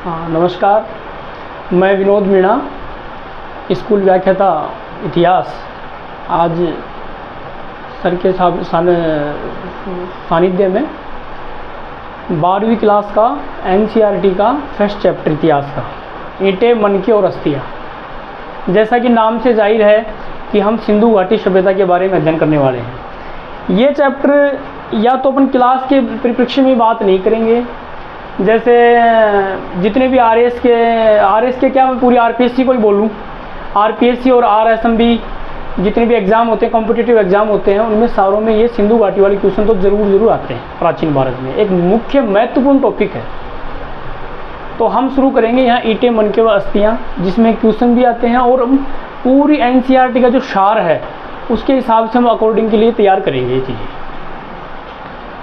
हाँ नमस्कार, मैं विनोद मीणा, स्कूल व्याख्याता इतिहास। आज सर के सानिध्य में 12वीं क्लास का NCERT का फर्स्ट चैप्टर इतिहास का ईंटें, मनके और अस्थियाँ। जैसा कि नाम से जाहिर है कि हम सिंधु घाटी सभ्यता के बारे में अध्ययन करने वाले हैं। ये चैप्टर या तो अपन क्लास के परिप्रेक्ष्य में बात नहीं करेंगे, जैसे जितने भी आर एस के क्या मैं पूरी RPSC को ही बोलूँ, RPSC और RSMB जितने भी एग्ज़ाम होते हैं, कॉम्पिटिटिव एग्ज़ाम होते हैं, उनमें सारों में ये सिंधु घाटी वाले क्वेश्चन तो ज़रूर आते हैं। प्राचीन भारत में एक मुख्य महत्वपूर्ण टॉपिक है। तो हम शुरू करेंगे यहाँ ईंटें, मनके व अस्थियाँ, जिसमें क्वेश्चन भी आते हैं और पूरी NCERT का जो सार है उसके हिसाब से हम अकॉर्डिंग के लिए तैयार करेंगे ये चीज़ें।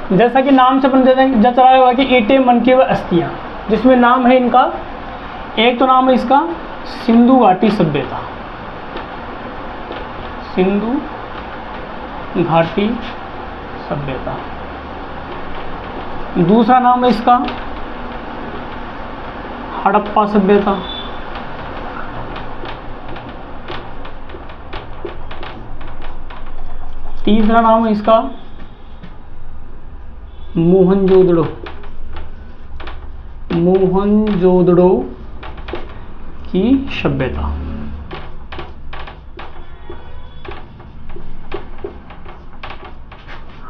जैसा कि नाम से अपन जच रहा होगा कि ईंटें, मनके व अस्थियाँ, जिसमें नाम है इनका, एक तो नाम है इसका सिंधु घाटी सभ्यता, सिंधु घाटी सभ्यता। दूसरा नाम है इसका हड़प्पा सभ्यता। तीसरा नाम है इसका मोहनजोदड़ो, मोहनजोदड़ो की सभ्यता।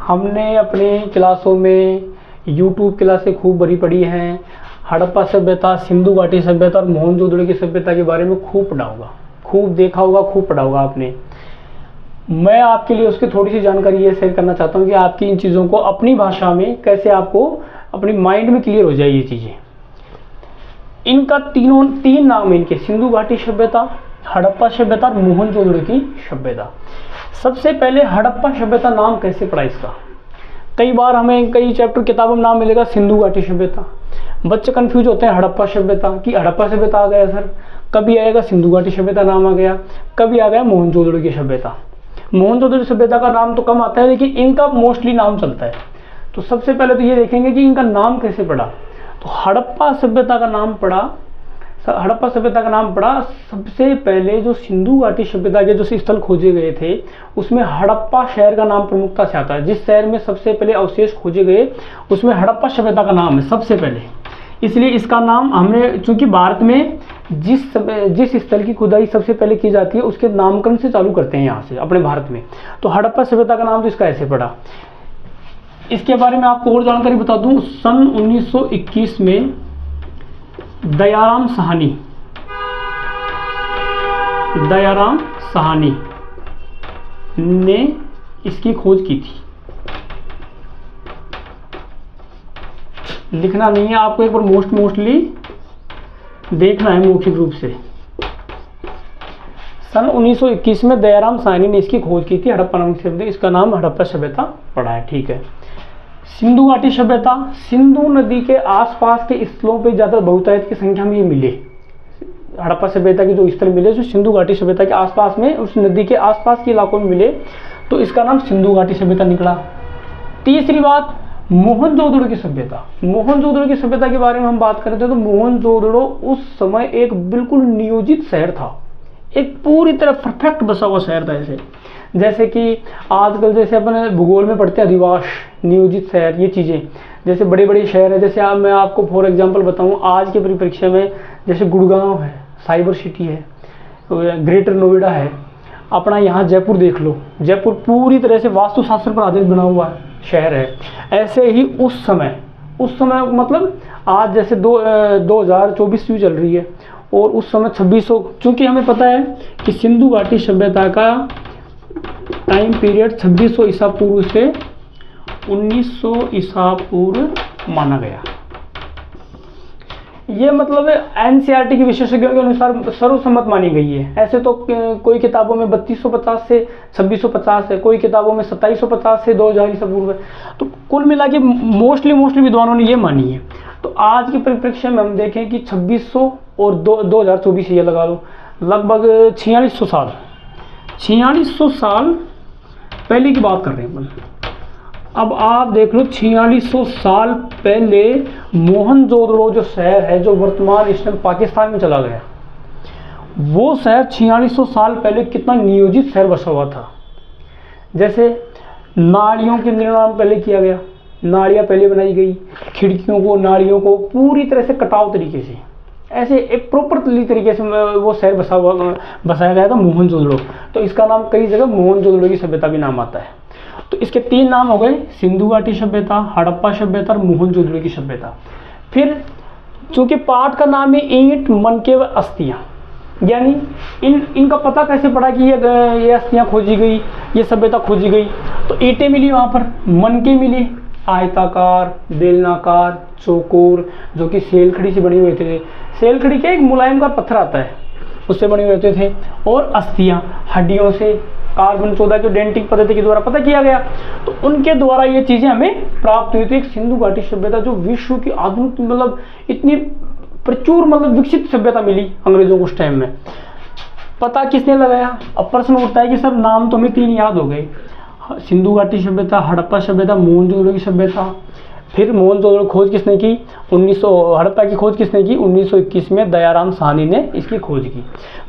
हमने अपने क्लासों में YouTube क्लासें खूब भरी पड़ी हैं। हड़प्पा सभ्यता, सिंधु घाटी सभ्यता और मोहनजोदड़ो की सभ्यता के बारे में खूब पढ़ा होगा, खूब देखा होगा, खूब पढ़ा होगा आपने। मैं आपके लिए उसकी थोड़ी सी जानकारी ये शेयर करना चाहता हूँ कि आपकी इन चीज़ों को अपनी भाषा में कैसे आपको अपनी माइंड में क्लियर हो जाए ये चीज़ें। इनका तीन नाम है इनके, सिंधु घाटी सभ्यता, हड़प्पा सभ्यता और मोहनजोदड़ो की सभ्यता। सबसे पहले हड़प्पा सभ्यता नाम कैसे पड़ा इसका? कई बार हमें कई चैप्टर किताबों में नाम मिलेगा सिंधु घाटी सभ्यता, बच्चे कंफ्यूज होते हैं हड़प्पा सभ्यता कि हड़प्पा सभ्यता आ गया सर, कभी आएगा सिंधु घाटी सभ्यता नाम आ गया, कभी आ गया मोहनजोदड़ो की सभ्यता। मोहनजोदड़ो सभ्यता का नाम तो कम आता है, लेकिन इनका मोस्टली नाम चलता है। तो सबसे पहले तो ये देखेंगे कि इनका नाम कैसे पड़ा। तो हड़प्पा सभ्यता का नाम पड़ा, हड़प्पा सभ्यता का नाम पड़ा सबसे पहले जो सिंधु घाटी सभ्यता के जो स्थल खोजे गए थे उसमें हड़प्पा शहर का नाम प्रमुखता से आता है। जिस शहर में सबसे पहले अवशेष खोजे गए उसमें हड़प्पा सभ्यता का नाम है सबसे पहले, इसलिए इसका नाम हमने, चूंकि भारत में जिस स्थल की खुदाई सबसे पहले की जाती है उसके नामकरण से चालू करते हैं यहाँ से अपने भारत में। तो हड़प्पा सभ्यता का नाम तो इसका ऐसे पड़ा। इसके बारे में आपको और जानकारी बता दूं, सन 1921 में दयाराम साहनी ने इसकी खोज की थी। लिखना नहीं है आपको, एक बार मोस्टली देखना है मौखिक रूप से। सन 1921 में दयाराम साहनी ने इसकी खोज की थी, हड़प्पा नाम से, इसका नाम हड़प्पा सभ्यता पड़ा है। ठीक है। सिंधु घाटी सभ्यता, सिंधु नदी के आसपास के स्थलों पे ज़्यादा बहुतायत की संख्या में ये मिले। हड़प्पा सभ्यता के जो स्थल मिले जो सिंधु घाटी सभ्यता के आसपास में, उस नदी के आसपास के इलाकों में मिले, तो इसका नाम सिंधु घाटी सभ्यता निकला। तीसरी बात, मोहनजोदड़ो की सभ्यता। मोहनजोदड़ो की सभ्यता के बारे में हम बात करते हैं तो मोहनजोदड़ो उस समय एक बिल्कुल नियोजित शहर था, एक पूरी तरह परफेक्ट बसा हुआ शहर था। ऐसे जैसे कि आजकल जैसे अपन भूगोल में पढ़ते हैं अधिवास, नियोजित शहर, ये चीज़ें जैसे बड़े बड़े शहर है। जैसे मैं आपको फॉर एग्जांपल बताऊं, आज के परिप्रेक्ष्य में जैसे गुड़गांव है, साइबर सिटी है, ग्रेटर नोएडा है, अपना यहाँ जयपुर देख लो, जयपुर पूरी तरह से वास्तुशास्त्र पर आधारित बना हुआ शहर है। ऐसे ही उस समय मतलब आज जैसे 2024 चल रही है और उस समय 2600, चूँकि हमें पता है कि सिंधु घाटी सभ्यता का टाइम पीरियड 2600 ईसा पूर्व से 1900 ईसा पूर्व माना गया। ये मतलब NCERT की विशेषज्ञों के अनुसार सर्वसम्मत मानी गई है। ऐसे तो कोई किताबों में 3250 से 2650 है, कोई किताबों में 2750 से 2000 ईसा पूर्व है। तो कुल मिला के मोस्टली विद्वानों ने ये मानी है। तो आज के परिप्रेक्ष्य में हम देखें कि 2600 और 2024 ये लगा लो, लगभग 4600 साल पहले की बात कर रहे हैं अपन। अब आप देख लो 4600 साल पहले मोहनजोदड़ो जो शहर है, जो वर्तमान इस टाइम पाकिस्तान में चला गया, वो शहर 4600 साल पहले कितना नियोजित शहर बसा हुआ था। जैसे नालियों के निर्माण पहले किया गया, नालियाँ पहले बनाई गई, खिड़कियों को, नालियों को पूरी तरह से कटाव तरीके से, ऐसे एक प्रॉपर तरीके से वो शहर बसाया गया था मोहनजोदड़ो। तो इसका नाम कई जगह मोहनजोदड़ो की सभ्यता भी नाम आता है। तो इसके 3 नाम हो गए, सिंधु घाटी सभ्यता, हड़प्पा सभ्यता और मोहनजोदड़ो की सभ्यता। फिर चूंकि पाठ का नाम है ईंट, मनके व अस्थियाँ, यानी इनका पता कैसे पड़ा कि ये अस्थियाँ खोजी गई, ये सभ्यता खोजी गई। तो ईंटें मिली वहाँ पर, मनके मिली आयताकार, बेलनाकार, चौकोर, जो कि सेलखड़ी से बने हुए थे। सेलखड़ी क्या एक मुलायम का पत्थर आता है, उससे बने हुए होते थे। और अस्थियाँ हड्डियों से, कार्बन 14 जो डेंटिंग पद्धति के द्वारा पता किया गया, तो उनके द्वारा ये चीज़ें हमें प्राप्त हुई थी। एक सिंधु घाटी सभ्यता जो विश्व की आधुनिक मतलब इतनी प्रचुर मतलब विकसित सभ्यता मिली अंग्रेजों को उस टाइम में। पता किसने लगाया? अब प्रश्न उठता है कि सर नाम तो हमें 3 याद हो गए, सिंधु घाटी सभ्यता, हड़प्पा सभ्यता, मोहनजोदड़ो की सभ्यता। फिर मोहनजोदड़ो खोज किसने की? 1900। हड़प्पा की खोज किसने की? 1921 में दयाराम साहनी ने इसकी खोज की।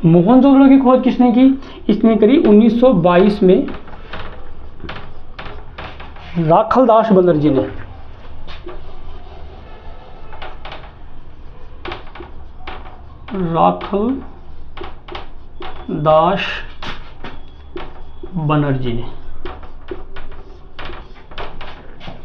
मोहनजोदड़ो की खोज किसने की? इसने करी 1922 में राखलदास बनर्जी ने। राखलदास बनर्जी ने,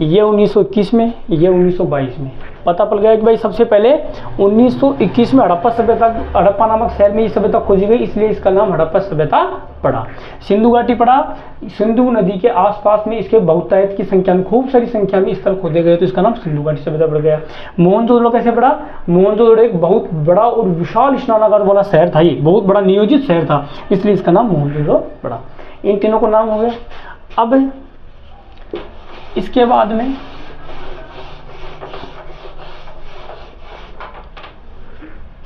ये 1921 में, ये 1922 में। पता पड़ गया कि भाई सबसे पहले 1921 में हड़प्पा सभ्यता, हड़प्पा नामक शहर में ये सभ्यता खोजी गई, इसलिए इसका नाम हड़प्पा सभ्यता पड़ा। सिंधु घाटी पड़ा, सिंधु नदी के आसपास में इसके बहुतायत की संख्या में, खूब सारी संख्या में स्थल खोदे गए, तो इसका नाम सिंधु घाटी सभ्यता पड़ गया। मोहनजोदड़ो कैसे पड़ा? मोहनजोदड़ो एक बहुत बड़ा और विशाल स्नानागार वाला शहर था, ये बहुत बड़ा नियोजित शहर था, इसलिए इसका नाम मोहनजोदड़ो पड़ा। इन तीनों को नाम हो गया। अब इसके बाद में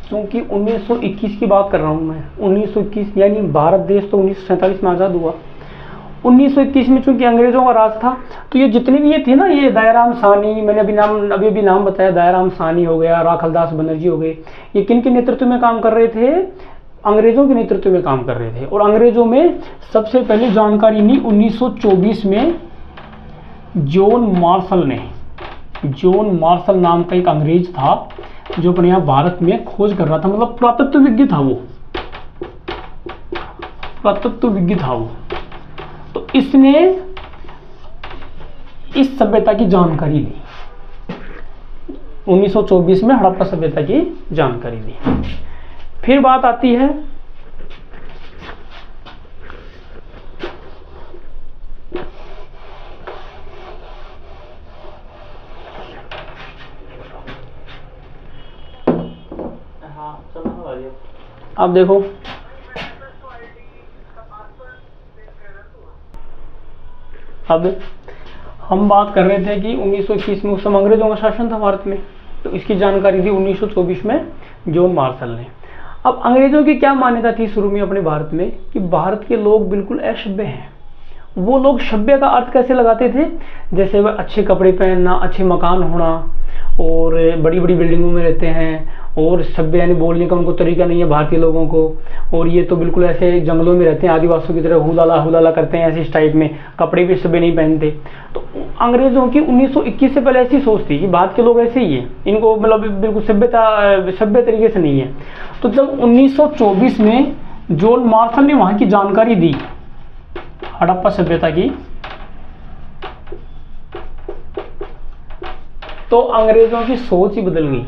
क्योंकि 1921 की बात कर रहा हूं मैं, 1921 यानी भारत देश तो 1947 में आज़ाद हुआ। 1921 में चूंकि अंग्रेजों का राज था, तो ये जितने भी ये थे ना, ये दयाराम साहनी, मैंने अभी नाम बताया, दयाराम साहनी हो गया, राखलदास बनर्जी हो गए, ये किन के नेतृत्व में काम कर रहे थे? अंग्रेजों के नेतृत्व में काम कर रहे थे। और अंग्रेजों में सबसे पहले जानकारी ली 1924 में जॉन मार्शल ने। जॉन मार्शल नाम का एक अंग्रेज था जो अपने यहाँ भारत में खोज कर रहा था, मतलब पुरातत्वविज्ञ था वो, पुरातत्वविज्ञ था वो। तो इसने इस सभ्यता की जानकारी दी, 1924 में हड़प्पा सभ्यता की जानकारी दी। फिर बात आती है अब देखो, अब हम बात कर रहे थे कि 1921 में उस समय अंग्रेजों का शासन था भारत में, तो इसकी जानकारी दी 1924 में जॉन मार्शल ने। अब अंग्रेजों की क्या मान्यता थी शुरू में अपने भारत में कि भारत के लोग बिल्कुल असभ्य हैं। वो लोग सभ्य का अर्थ कैसे लगाते थे? जैसे वह अच्छे कपड़े पहनना, अच्छे मकान होना, और बड़ी बड़ी बिल्डिंगों में रहते हैं, और सभ्य यानी बोलने का उनको तरीका नहीं है भारतीय लोगों को, और ये तो बिल्कुल ऐसे जंगलों में रहते हैं, आदिवासियों की तरह हुलाला हुलाला करते हैं, ऐसे इस टाइप में, कपड़े भी सभ्य नहीं पहनते। तो अंग्रेजों की 1921 से पहले ऐसी सोच थी कि भारत के लोग ऐसे ही हैं, इनको मतलब बिल्कुल सभ्य तरीके से नहीं है। तो जब 1924 में जॉन मार्शल ने वहाँ की जानकारी दी हड़प्पा सभ्यता की, तो अंग्रेजों की सोच ही बदल गई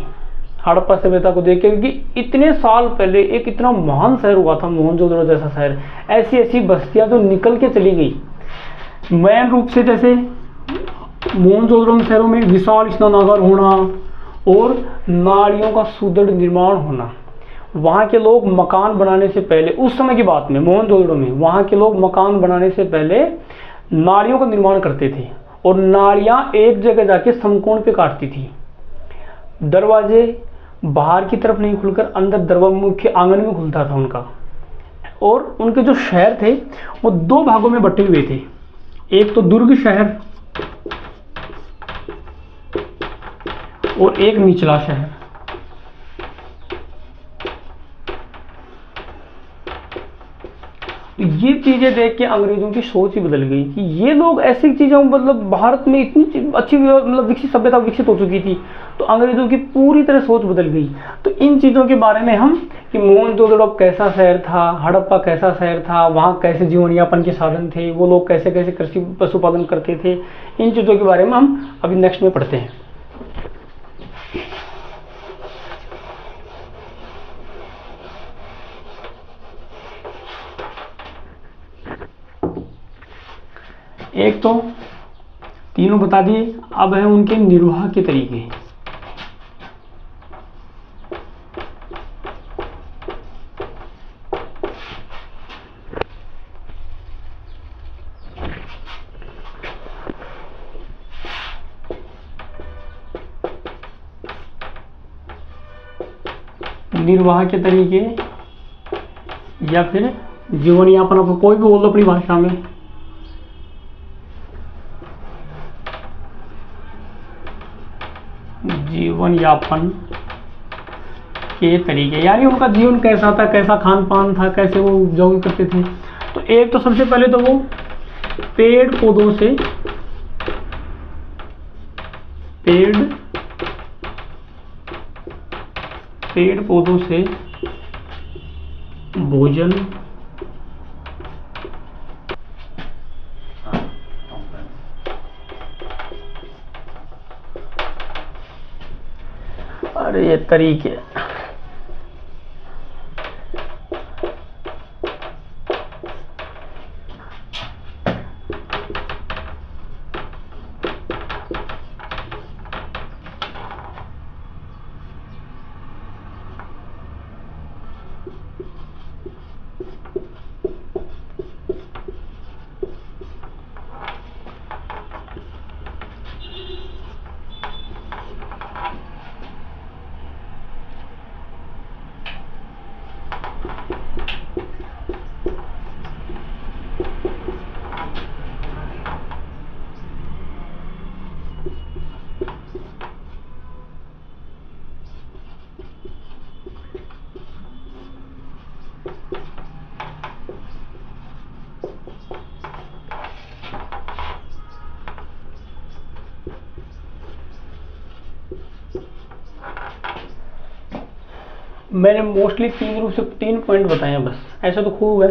हड़प्पा सभ्यता को देख के, क्योंकि इतने साल पहले एक इतना महान शहर हुआ था मोहनजोदड़ो जैसा शहर, ऐसी ऐसी बस्तियां जो निकल के चली गई मेन रूप से, जैसे मोहनजोदड़ो शहरों में विशाल स्नानागार होना और नालियों का सुदृढ़ निर्माण होना। वहाँ के लोग मकान बनाने से पहले, उस समय की बात में मोहनजोदड़ो में वहाँ के लोग मकान बनाने से पहले नालियों का निर्माण करते थे, और नालियाँ एक जगह जाके समकोण पे काटती थी। दरवाजे बाहर की तरफ नहीं खुलकर अंदर दरवाजा मुख्य आंगन में खुलता था उनका। और उनके जो शहर थे वो 2 भागों में बटे हुए थे, एक तो दुर्ग शहर और एक निचला शहर। ये चीजें देख के अंग्रेजों की सोच ही बदल गई कि ये लोग ऐसी चीजों, मतलब भारत में इतनी अच्छी मतलब विकसित सभ्यता विकसित हो चुकी थी, तो अंग्रेजों की पूरी तरह सोच बदल गई। तो इन चीजों के बारे में हम, कि मोहनजोदड़ो कैसा शहर था, हड़प्पा कैसा शहर था, वहाँ कैसे जीवन यापन के साधन थे, वो लोग कैसे कैसे कृषि पशुपालन करते थे, इन चीजों के बारे में हम अभी नेक्स्ट में पढ़ते हैं। एक तो तीनों बता दिए, अब है उनके निर्वाह के तरीके। निर्वाह के तरीके या फिर जीवन यापन, आपको कोई भी बोल दो अपनी भाषा में। जीवन यापन के तरीके, यानी उनका जीवन कैसा था, कैसा खान पान था, कैसे वो उपजाऊ करते थे। तो एक तो सबसे पहले तो वो पेड़ पौधों से भोजन अरे ये तरीके, मैंने मोस्टली तीन पॉइंट बताए हैं बस, ऐसा तो खूब है।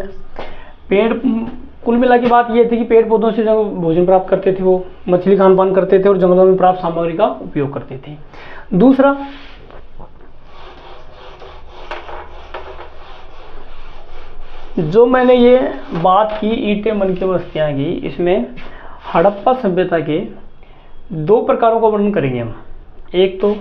पेड़, कुल मिला की बात ये थी कि पेड़ पौधों से जो भोजन प्राप्त करते थे, वो मछली खान पान करते थे और जंगलों में प्राप्त सामग्री का उपयोग करते थे। दूसरा, जो मैंने ये बात की ईंटें मन के बस्तियां की, इसमें हड़प्पा सभ्यता के दो प्रकारों का वर्णन करेंगे हम। एक तो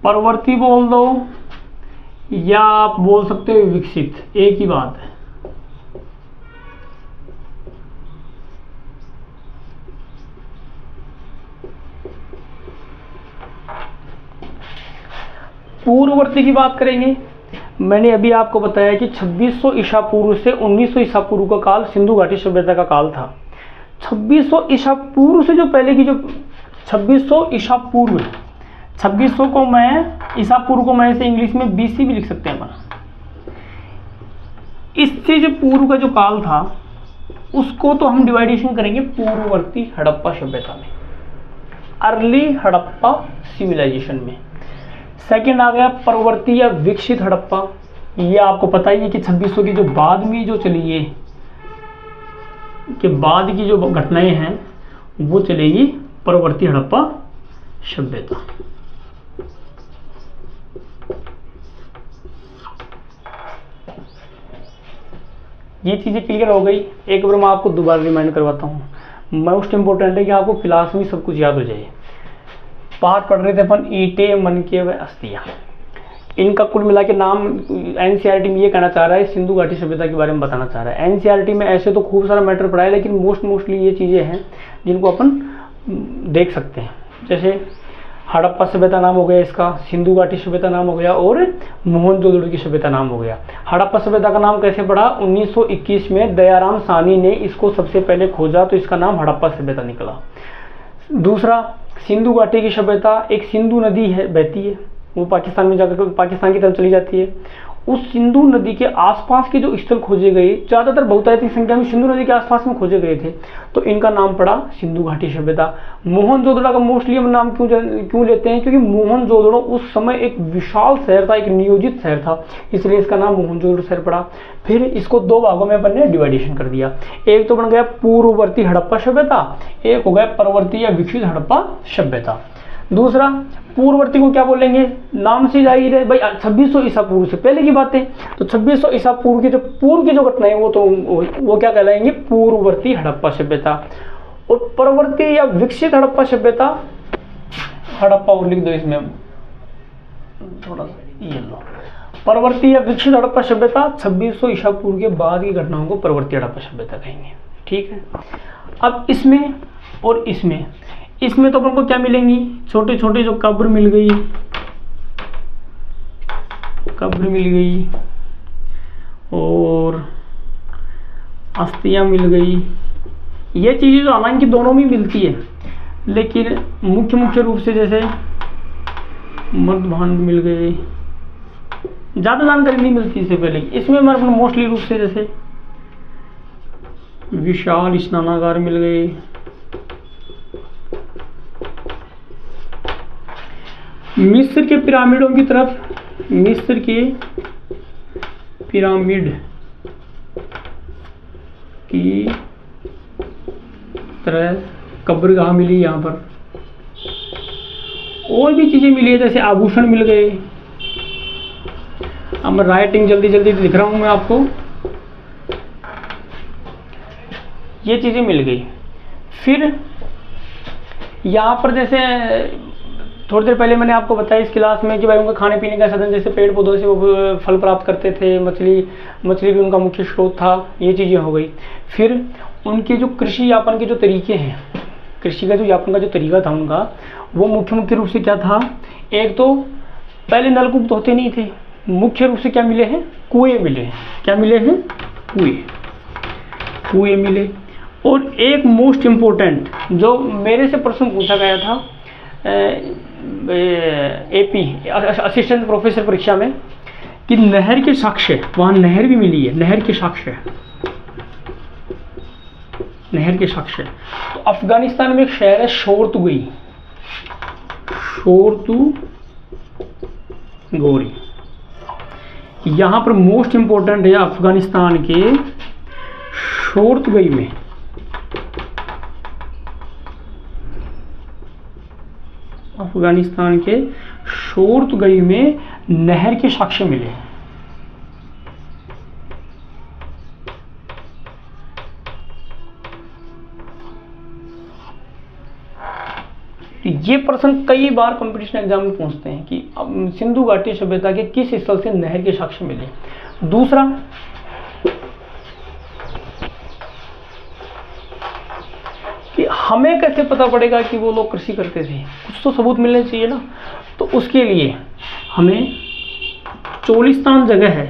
परवर्ती बोल दो या आप बोल सकते हो विकसित, एक ही बात है। पूर्ववर्ती की बात करेंगे। मैंने अभी आपको बताया कि 2600 ईसा पूर्व से 1900 ईसा पूर्व का काल सिंधु घाटी सभ्यता का काल था। 2600 ईसा पूर्व से जो पहले की जो 2600 ईसा पूर्व, 2600 को मैं ईसा पूर्व को मैं इसे इंग्लिश में बीसी भी लिख सकते हैं अपन। इससे जो पूर्व का जो काल था उसको तो हम डिवाइडेशन करेंगे पूर्ववर्ती हड़प्पा सभ्यता में, अर्ली हड़प्पा सिविलाइजेशन में। सेकंड आ गया परवर्ती या विकसित हड़प्पा। ये आपको पता ही है कि 2600 की जो बाद में जो चली है, के बाद की जो घटनाएं हैं वो चलेगी परवर्ती हड़प्पा सभ्यता। ये चीजें क्लियर हो गई। एक बार मैं आपको दोबारा रिमाइंड करवाता हूँ। मोस्ट इंपोर्टेंट है कि आपको क्लास में सब कुछ याद हो जाए। पाठ पढ़ रहे थे अपन ईंटें, मनके व अस्थियां। इनका कुल मिला के नाम एनसीईआरटी में ये कहना चाह रहा है, सिंधु घाटी सभ्यता के बारे में बताना चाह रहा है। एनसीईआरटी में ऐसे तो खूब सारा मैटर पढ़ा है, लेकिन मोस्टली ये चीज़ें हैं जिनको अपन देख सकते हैं। जैसे हड़प्पा सभ्यता नाम हो गया इसका, सिंधु घाटी सभ्यता नाम हो गया, और मोहनजोदड़ो की सभ्यता नाम हो गया। हड़प्पा सभ्यता का नाम कैसे पड़ा? 1921 में दयाराम साहनी ने इसको सबसे पहले खोजा, तो इसका नाम हड़प्पा सभ्यता निकला। दूसरा, सिंधु घाटी की सभ्यता, एक सिंधु नदी है, बहती है, वो पाकिस्तान में जाकर पाकिस्तान की तरफ चली जाती है। उस सिंधु नदी के आसपास के जो स्थल खोजे गए, ज़्यादातर बहुतायत संख्या में सिंधु नदी के आसपास में खोजे गए थे, तो इनका नाम पड़ा सिंधु घाटी सभ्यता। मोहनजोदड़ो का मोस्टली हम नाम क्यों लेते हैं? क्योंकि मोहनजोदड़ो उस समय एक विशाल शहर था, एक नियोजित शहर था, इसलिए इसका नाम मोहनजोदड़ो शहर पड़ा। फिर इसको दो भागों में अपन ने डिवाइडेशन कर दिया। एक तो बन गया पूर्ववर्ती हड़प्पा सभ्यता, एक हो गया परवर्ती या विकसित हड़प्पा सभ्यता। दूसरा, पूर्ववर्ती को क्या बोलेंगे? नाम से जाहिर है भाई 2600 ईसा पूर्व से पहले की बात है, तो 2600 ईसा पूर्व की जो घटनाएं वो क्या कहलाएंगे? पूर्ववर्ती हड़प्पा सभ्यता। और परवर्ती या विकसित हड़प्पा सभ्यता, हड़प्पा और लिख दो इसमें थोड़ा सा, ये लो, परवर्ती या विकसित हड़प्पा सभ्यता 2600 ईसा पूर्व के बाद की घटनाओं को परवर्ती हड़प्पा सभ्यता कहेंगे। ठीक है। अब इसमें और इसमें तो अपन को क्या मिलेंगी? छोटे छोटे जो कब्र मिल गई और अस्थियां मिल गई। ये चीज़ें तो हालांकि दोनों में मिलती है, लेकिन मुख्य रूप से जैसे मर्दभांड मिल गए, ज़्यादा जानकारी नहीं मिलती इससे पहले। इसमें हमारे मोस्टली रूप से जैसे विशाल स्नानागार मिल गए, मिस्र के पिरामिडों की तरफ, मिस्र के पिरामिड की तरह कब्रगाह मिली यहाँ पर। और भी चीज़ें मिली है, जैसे आभूषण मिल गए। अब मैं राइटिंग जल्दी लिख रहा हूँ मैं आपको, ये चीज़ें मिल गई। फिर यहाँ पर जैसे थोड़ी देर पहले मैंने आपको बताया इस क्लास में कि भाई उनका खाने पीने का साधन, जैसे पेड़ पौधों से वो फल प्राप्त करते थे, मछली भी उनका मुख्य स्रोत था, ये चीज़ें हो गई। फिर उनके जो कृषि यापन के जो तरीके हैं, कृषि का जो यापन का जो तरीका था उनका, वो मुख्य रूप से क्या था? एक तो पहले नलकूप तो होते नहीं थे, मुख्य रूप से क्या मिले हैं? कुएँ मिले हैं। क्या मिले हैं? कुएँ मिले। और एक मोस्ट इम्पोर्टेंट जो मेरे से प्रश्न पूछा गया था AP असिस्टेंट प्रोफेसर परीक्षा में, कि नहर के साक्ष्य, वहाँ नहर भी मिली है, नहर के साक्ष्य। तो अफगानिस्तान में एक शहर है शोरतुगोई, यहाँ पर मोस्ट इम्पोर्टेंट है अफगानिस्तान के शोरतुगोई में, शोरतुगोई में नहर के साक्ष्य मिले। ये प्रश्न कई बार कंपटीशन एग्जाम में पूछते हैं कि अब सिंधु घाटी सभ्यता के किस स्थल से नहर के साक्ष्य मिले। दूसरा, कि हमें कैसे पता पड़ेगा कि वो लोग कृषि करते थे? कुछ तो सबूत मिलने चाहिए ना। तो उसके लिए हमें चोलिस्तान जगह है,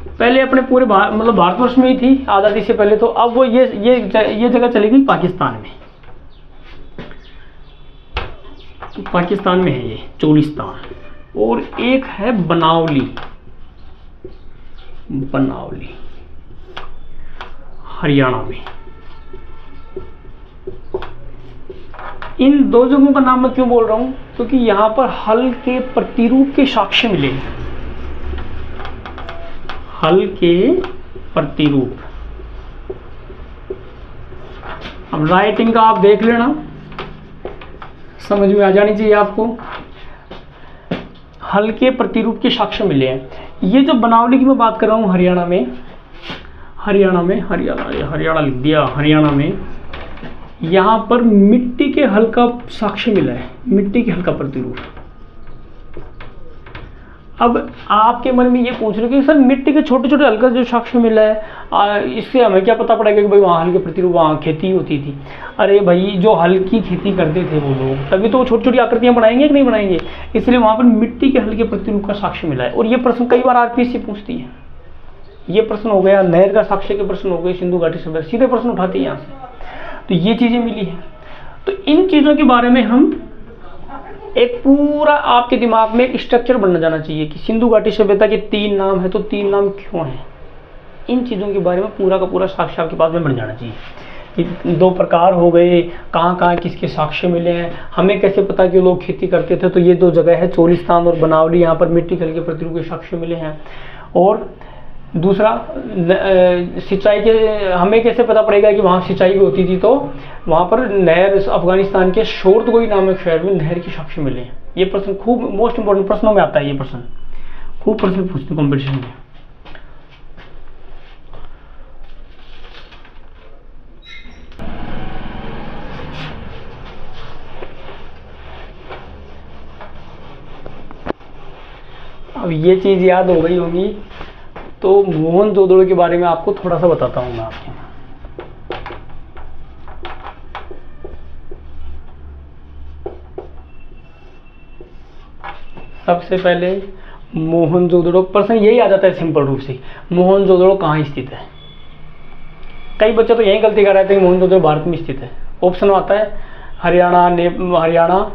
पहले अपने पूरे मतलब भारतवर्ष में ही थी आज़ादी से पहले, तो अब वो ये जगह चली गई पाकिस्तान में। तो पाकिस्तान में है ये चोलिस्तान। और एक है बनावली, हरियाणा में। इन दो जगहों का नाम मैं क्यों बोल रहा हूं? क्योंकि यहाँ पर हल के प्रतिरूप के साक्ष्य मिले, हल के प्रतिरूप। अब राइटिंग का आप देख लेना, समझ में आ जानी चाहिए आपको। हल के प्रतिरूप के साक्ष्य मिले हैं। ये जो बनावली की मैं बात कर रहा हूँ, हरियाणा लिख दिया, हरियाणा में यहाँ पर मिट्टी के हल का साक्ष्य मिला है, मिट्टी के हल का प्रतिरूप। अब आपके मन में ये पूछ रहे कि सर मिट्टी के छोटे छोटे हल्का जो साक्ष्य मिला है, इससे हमें क्या पता पड़ेगा कि भाई वहाँ हल्के प्रतिरूप वहाँ खेती होती थी। अरे भाई जो हल्की खेती करते थे वो लोग, तभी तो वो छोटी छोटी आकृतियाँ बनाएंगे कि नहीं बनाएंगे, इसलिए वहाँ पर मिट्टी के हल्के प्रतिरूप का साक्ष्य मिला है। और ये प्रश्न कई बार आरपीएससी पूछती है। ये प्रश्न हो गया, नहर का साक्ष्य के प्रश्न हो गए, सिंधु घाटी सभ्यता, सीधे प्रश्न उठाते हैं यहाँ से। तो ये चीज़ें मिली हैं। तो इन चीज़ों के बारे में हम एक पूरा आपके दिमाग में एक स्ट्रक्चर बनना जाना चाहिए कि सिंधु घाटी सभ्यता के 3 नाम है, तो 3 नाम क्यों हैं। इन चीज़ों के बारे में पूरा का पूरा साक्ष्य आपके पास में बन जाना चाहिए कि 2 प्रकार हो गए, कहाँ कहाँ किसके साक्ष्य मिले हैं, हमें कैसे पता कि लोग खेती करते थे। तो ये 2 जगह है, चोलिस्तान और बनावली, यहाँ पर मिट्टी के हल्के प्रतिरूप के साक्ष्य मिले हैं। और दूसरा सिंचाई के, हमें कैसे पता पड़ेगा कि वहाँ सिंचाई भी होती थी, तो वहाँ पर नहर, अफगानिस्तान के शोरतगोई नामक शहर में नहर के साक्ष्य मिले हैं। ये प्रश्न खूब मोस्ट इंपॉर्टेंट प्रश्नों में आता है। ये प्रश्न खूब प्रश्न पूछते हैं कॉम्पिटिशन में। अब ये चीज़ याद हो गई होगी, तो मोहनजोदड़ो के बारे में आपको थोड़ा सा बताता हूँ मैं आपको। सबसे पहले मोहनजोदड़ो, प्रश्न यही आ जाता है सिंपल रूप से, मोहनजोदड़ो कहाँ स्थित है। कई बच्चे तो यही गलती कर रहे थे कि मोहनजोदड़ो भारत में स्थित है। ऑप्शन आता है हरियाणा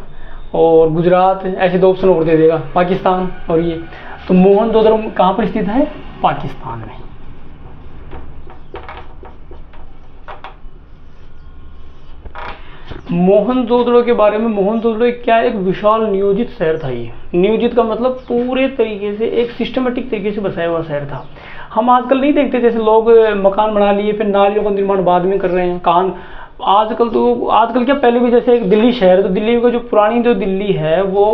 और गुजरात, ऐसे 2 ऑप्शन और दे देगा, पाकिस्तान और ये। तो मोहनजोदड़ो कहाँ पर स्थित है, पाकिस्तान में। मोहनजोदड़ो के बारे में, मोहनजोदड़ो क्या एक विशाल नियोजित शहर था। ये नियोजित का मतलब पूरे तरीके से एक सिस्टमेटिक तरीके से बसाया हुआ शहर था। हम आजकल नहीं देखते जैसे लोग मकान बना लिए फिर नालियों का निर्माण बाद में कर रहे हैं। आजकल क्या, पहले भी जैसे एक दिल्ली शहर, तो दिल्ली का जो पुरानी जो दिल्ली है वो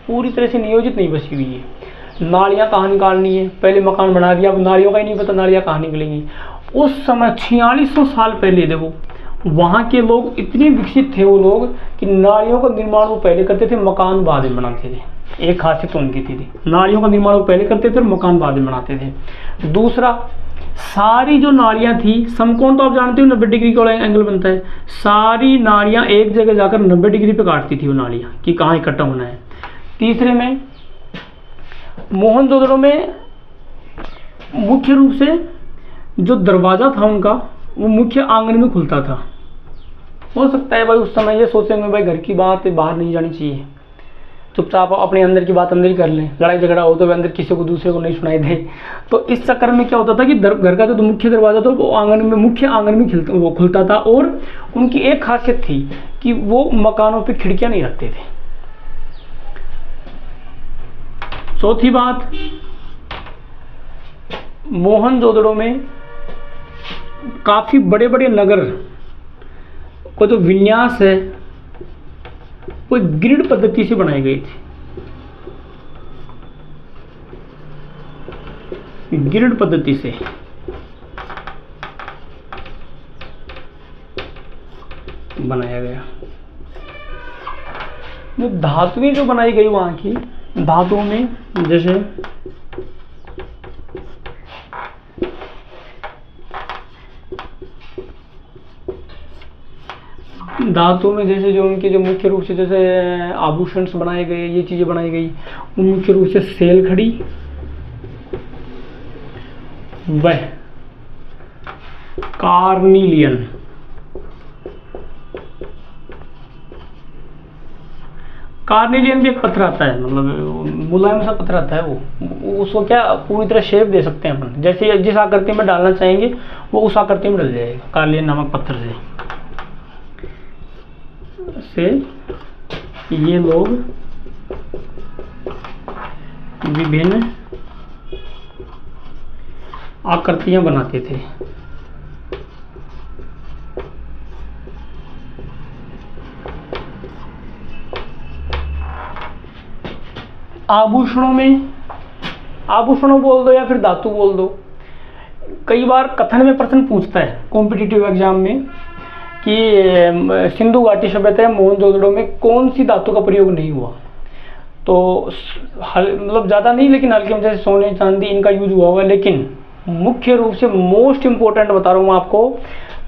पूरी तरह से नियोजित नहीं बसी हुई है। नालियाँ कहाँ निकालनी है, पहले मकान बना दिया, अब नालियों का ही नहीं पता नालियाँ कहाँ निकलेंगी। उस समय 4600 साल पहले देखो, वहाँ के लोग इतने विकसित थे वो लोग कि नालियों का निर्माण वो पहले करते थे, मकान बाद में बनाते थे। एक खासियत तो उनकी थी, नालियों का निर्माण वो पहले करते थे और मकान बाद में बनाते थे। दूसरा, सारी जो नालियाँ थी, समकोण तो आप जानते हो 90 डिग्री का एंगल बनता है, सारी नालियाँ एक जगह जाकर 90 डिग्री पे काटती थी वो नालियाँ कि कहाँ इकट्ठा होना है। तीसरे में, मोहनजोदड़ो में मुख्य रूप से जो दरवाज़ा था उनका, वो मुख्य आंगन में खुलता था। हो सकता है भाई उस समय ये सोचेंगे भाई घर की बात बाहर नहीं जानी चाहिए, चुपचाप अपने अंदर की बात अंदर ही कर लें, लड़ाई झगड़ा हो तो वे अंदर किसी को दूसरे को नहीं सुनाई दे। तो इस चक्कर में क्या होता था कि घर का जो मुख्य दरवाज़ा था वो आंगन में, मुख्य आंगन में वो खुलता था। और उनकी एक खासियत थी कि वो मकानों पे खिड़कियां नहीं रखते थे। चौथी बात, मोहनजोदड़ो में काफ़ी बड़े बड़े नगर को जो विन्यास है वो ग्रिड पद्धति से बनाई गई थी। ग्रिड पद्धति से बनाया गया। जो धातुएं जो बनाई गई वहां की, धातुओं जैसे जैसे जो उनके जो मुख्य रूप से जैसे आभूषण बनाए गए, ये चीजें बनाई गई, वो मुख्य रूप से सेल खड़ी व कार्निलियन। कार्निलियन भी एक पत्थर आता है, मतलब मुलायम सा पत्थर आता है, वो उसको क्या पूरी तरह शेप दे सकते हैं अपन, जैसे जिस आकृति में डालना चाहेंगे वो उस आकृति में डल जाएगा। कार्निलियन नामक पत्थर से ये लोग विभिन्न आकृतियां बनाते थे। आभूषणों बोल दो या फिर धातु बोल दो। कई बार कथन में प्रश्न पूछता है कॉम्पिटिटिव एग्जाम में कि सिंधु घाटी सभ्यता या मोहनजोदड़ो में कौन सी धातु का प्रयोग नहीं हुआ। तो मतलब ज़्यादा नहीं, लेकिन हल्के में जैसे सोने चांदी इनका यूज हुआ हुआ है। लेकिन मुख्य रूप से मोस्ट इंपॉर्टेंट बता रहा हूँ मैं आपको,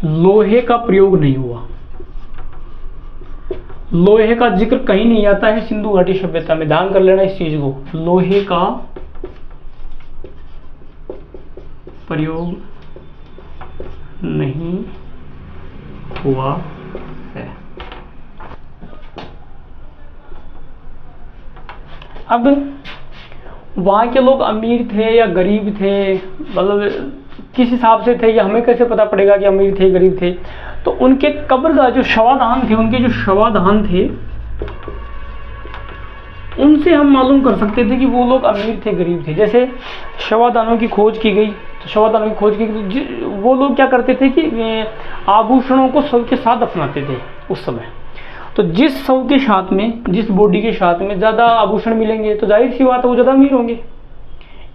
लोहे का प्रयोग नहीं हुआ। लोहे का जिक्र कहीं नहीं आता है सिंधु घाटी सभ्यता में, ध्यान कर लेना इस चीज को। लोहे का प्रयोग नहीं हुआ है। अब वहां के लोग अमीर थे या गरीब थे, मतलब किस हिसाब से थे, ये हमें कैसे पता पड़ेगा कि अमीर थे गरीब थे? तो उनके कब्र का जो शवाधान थे, उनके जो शवाधान थे, उनसे हम मालूम कर सकते थे कि वो लोग अमीर थे गरीब थे। जैसे शवाधानों की खोज की गई, तो शवाधानों की खोज की गई, वो लोग क्या करते थे कि आभूषणों को शव के साथ दफनाते थे उस समय। तो जिस शव के साथ में, जिस बॉडी के साथ में ज़्यादा आभूषण मिलेंगे तो जाहिर सी बात है वो ज़्यादा अमीर होंगे।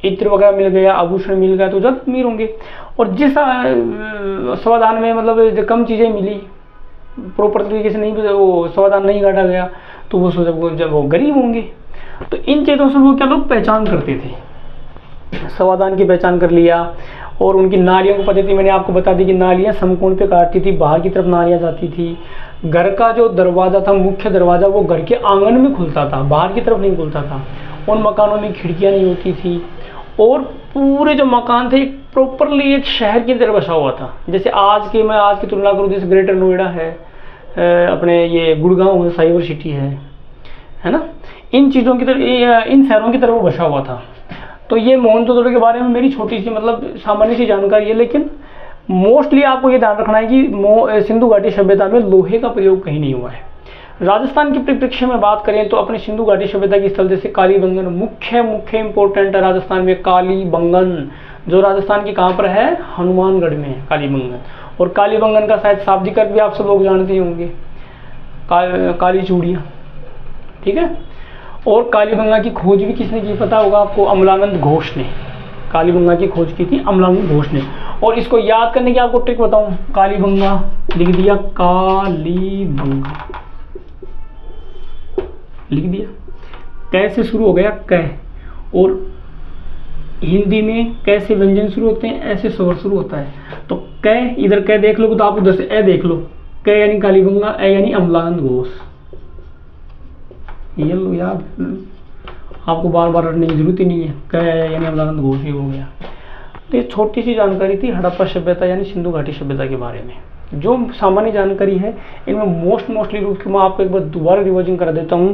इत्र वगैरह मिल गया, आभूषण मिल गया तो ज़्यादा अमीर होंगे। और जिस शवाधान में मतलब कम चीज़ें मिली, प्रॉपर तरीके से नहीं, वो शवाधान नहीं काटा गया, तो वो जब वो गरीब होंगे। तो इन चीज़ों से वो क्या लोग पहचान करते थे, शवाधान की पहचान कर लिया। और उनकी नालियों को पद्धति मैंने आपको बता दी कि नालियाँ समकोण पे काटती थी, बाहर की तरफ नालियाँ जाती थी। घर का जो दरवाज़ा था, मुख्य दरवाज़ा, वो घर के आंगन में खुलता था, बाहर की तरफ नहीं खुलता था। उन मकानों में खिड़कियाँ नहीं होती थी। और पूरे जो मकान थे प्रॉपरली एक शहर की तरह बसा हुआ था। जैसे मैं आज की तुलना करूँ, जैसे ग्रेटर नोएडा है, अपने ये गुड़गांव है, साइबर सिटी है ना, इन चीज़ों की तरह, इन शहरों की तरह वो बसा हुआ था। तो ये मोहनजोदड़ो के बारे में मेरी छोटी सी मतलब सामान्य सी जानकारी है। लेकिन मोस्टली आपको ये ध्यान रखना है कि सिंधु घाटी सभ्यता में लोहे का प्रयोग कहीं नहीं हुआ है। राजस्थान के परिप्रेक्ष्य में बात करें तो अपने सिंधु घाटी सभ्यता की स्थल जैसे कालीबंगन मुख्य इंपॉर्टेंट है राजस्थान में। कालीबंगन जो राजस्थान के कहाँ पर है, हनुमानगढ़ में है कालीबंगन। और कालीबंगन का शायद शाब्दिक अर्थ भी आप सब लोग जानते होंगे, काली चूड़ियाँ, ठीक है। और कालीबंगा की खोज भी किसने की पता होगा आपको, अमलानंद घोष ने। कालीबंगा की खोज की थी अमलानंद घोष ने। और इसको याद करने की आपको ट्रिक बताऊं, कालीबंगा लिख दिया, कालीबंगा लिख दिया, कैसे शुरू हो गया, कै। और हिंदी में कैसे व्यंजन शुरू होते हैं, ऐसे स्वर शुरू होता है। तो कै, इधर कै देख लो तो आप उधर से ए देख लो, कै यानी कालीबंगा, ए यानी अमलानंद घोष। ये लो याद, आपको बार बार रटने की जरूरत ही नहीं है, कै यानी अमलानंद घोष, ही हो गया। तो ये छोटी सी जानकारी थी हड़प्पा सभ्यता यानी सिंधु घाटी सभ्यता के बारे में। जो सामान्य जानकारी है इनमें मोस्टली रूप से मैं आपको एक बार दोबारा रिवाइजिंग करा देता हूँ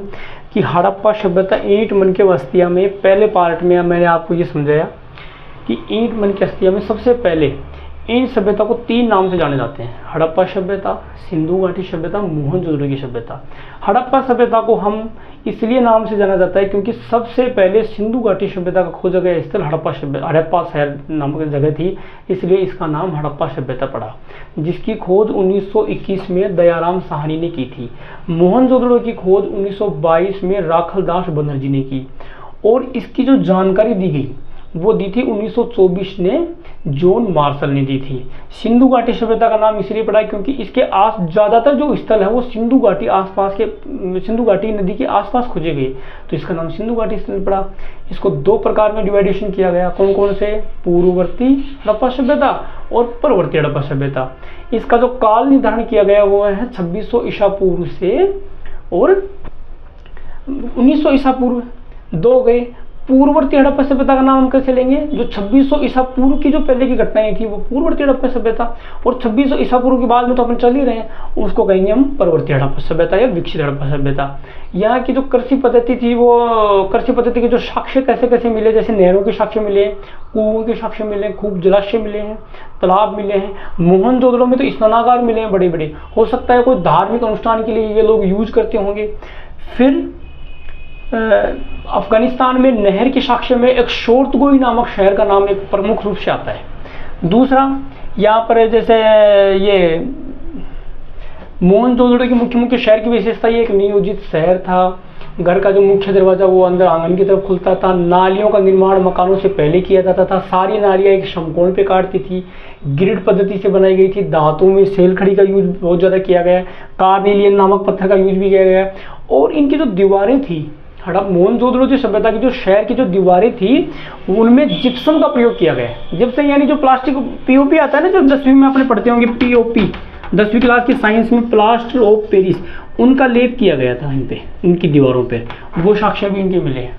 कि हड़प्पा सभ्यता ईंट मन के बस्तियों में, पहले पार्ट में मैंने आपको ये समझाया कि ईंट मन की बस्तियों में सबसे पहले इन सभ्यता को 3 नाम से जाने जाते हैं, हड़प्पा सभ्यता, सिंधु घाटी सभ्यता, मोहनजोदड़ो की सभ्यता। हड़प्पा सभ्यता को हम इसलिए नाम से जाना जाता है क्योंकि सबसे पहले सिंधु घाटी सभ्यता का खोजा गया स्थल हड़प्पा शहर नामक जगह थी, इसलिए इसका नाम हड़प्पा सभ्यता पड़ा, जिसकी खोज 1921 में दयाराम साहनी ने की थी। मोहनजोदड़ो की खोज 1922 में राखलदास बनर्जी ने की। और इसकी जो जानकारी दी गई वो दी थी 1924 ने जॉन मार्शल ने दी थी। सिंधु घाटी सभ्यता का नाम इसलिए पड़ा क्योंकि इसके आस ज़्यादातर जो स्थल है वो सिंधु घाटी आसपास के, सिंधु घाटी नदी के आसपास खोजे गए, तो इसका नाम सिंधु घाटी स्थल पड़ा। इसको 2 प्रकार में डिवाइडेशन किया गया, कौन कौन से, पूर्ववर्ती हड़प्पा सभ्यता और परवर्ती हड़प्पा सभ्यता। इसका जो काल निर्धारण किया गया वो है 2600 ईसा पूर्व से और 1900 ईसा पूर्व, 2 गए। पूर्ववर्ती हड़प्पा सभ्यता का नाम हम कैसे लेंगे, जो 2600 ईसा पूर्व की जो पहले की घटनाएं थी वो पूर्ववर्ती हड़प्पा सभ्यता, और 2600 ईसा पूर्व के बाद में तो अपन चल ही रहे हैं, उसको कहेंगे हम परवर्ती हड़प्पा सभ्यता या विकसित हड़प्पा सभ्यता। यहाँ की जो कृषि पद्धति थी, वो कृषि पद्धति के जो साक्ष्य कैसे कैसे मिले, जैसे नहरों के साक्ष्य मिले, कुओं के साक्ष्य मिले, खूब जलाशय मिले हैं, तालाब मिले हैं। मोहनजोदड़ो में तो स्नानागार मिले हैं बड़े बड़े, हो सकता है कोई धार्मिक अनुष्ठान के लिए ये लोग यूज करते होंगे। फिर अफगानिस्तान में नहर के साक्ष्य में एक शोर्तगोई नामक शहर का नाम एक प्रमुख रूप से आता है। दूसरा यहाँ पर जैसे ये मोहनजोदड़ो की मुख्य शहर की विशेषता ये एक नियोजित शहर था। घर का जो मुख्य दरवाजा वो अंदर आंगन की तरफ खुलता था। नालियों का निर्माण मकानों से पहले किया जाता था। सारी नालियाँ एक समकोण पे काटती थी। ग्रिड पद्धति से बनाई गई थी। धातुओं में सेल खड़ी का यूज बहुत ज़्यादा किया गया है। कार्नेलियन नामक पत्थर का यूज भी किया गया है। और इनकी जो दीवारें थी मोहनजोदड़ो जो सभ्यता की जो शहर की जो दीवारें थी उनमें जिप्सम का प्रयोग किया गया है। जिप्सम यानी जो प्लास्टिक पीओपी आता है ना, जो 10वीं में आपने पढ़ते होंगे पीओपी, 10वीं क्लास की साइंस में, प्लास्टर ऑफ पेरिस, उनका लेप किया गया था इन पे, इनकी दीवारों पे, वो साक्ष्य भी इनके मिले हैं।